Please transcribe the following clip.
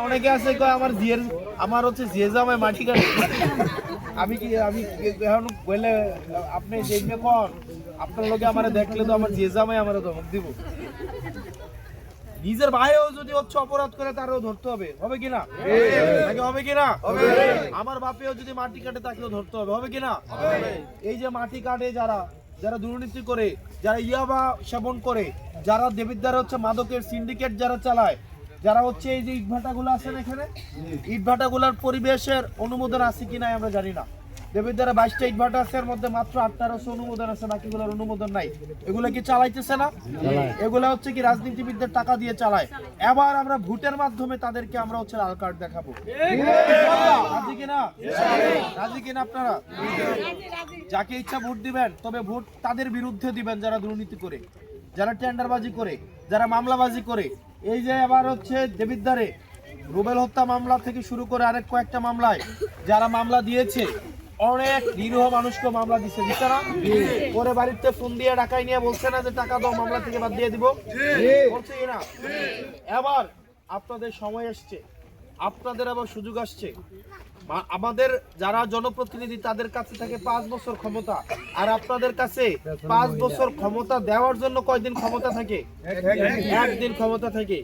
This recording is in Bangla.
অনেকে আছে কয় আমার হচ্ছে জিয়ে জামাই মাটি কাটে। আমি এখন বলে আপনি দেখবে কর আপনার লোকে আমার দেখলে তো আমার জিয়ে জামাই আমার ধমক দিব। নিজের ভাইও যদি হচ্ছে অপরাধ করে তারও ধরতে হবে, হবে কিনা? নাকি হবে কিনা? আমার বাপেও যদি মাটি কাটে তাকেও ধরতে হবে, হবে কিনা? এই যে মাটি কাটে যারা দুর্নীতি করে, যারা ইয়াবা সেবন করে, যারা দেবিদ্বারে হচ্ছে মাদকের সিন্ডিকেট যারা চালায়, যারা হচ্ছে এই যে ইটভাটাগুলো আছে না এখানে, ইটভাটাগুলোর পরিবেশের অনুমোদন আছে কিনা আমরা জানি না। দেবিদ্বারে 22টা ইটভাটা আছে, এর মধ্যে মাত্র 8টার অনুমোদন আছে, বাকিগুলোর অনুমোদন নাই। এগুলো কি চালাইতেছে না? এগুলো হচ্ছে কি রাজনীতিবিদদের টাকা দিয়ে চালায়। এবার আমরা ভোটের মাধ্যমে তাদেরকে আমরা হচ্ছে লাল কার্ড দেখাবো। রাজি কিনা? রাজি কিনা আপনারা? যাকে ইচ্ছা ভোট দিবেন, তবে ভোট তাদের বিরুদ্ধে দিবেন যারা দুর্নীতি করে, যারা টেন্ডারবাজি করে, যারা মামলাবাজি করে। এই যে এবার হচ্ছে দেবিদ্বারে রুবেল হত্যা মামলা থেকে শুরু করে আরেক কয়েকটা মামলায় যারা মামলা দিয়েছে, অনেক নিরীহ মানুষকে মামলা দিচ্ছে, দিচ্ছে না? পরে বাড়িতে ফোন দিয়ে ঢাকায় নিয়ে বলছে না যে টাকা দাও, মামলা থেকে বাদ দিয়ে দিব, বলছে কিনা? এবার আপনাদের সময় আসছে, আপনাদের আবার সুযোগ আসছে। আমাদের যারা জনপ্রতিনিধি তাদের কাছে থাকে 5 বছর ক্ষমতা, আর আপনাদের কাছে 5 বছর ক্ষমতা দেওয়ার জন্য কয়দিন ক্ষমতা থাকে? 1 দিন ক্ষমতা থাকে।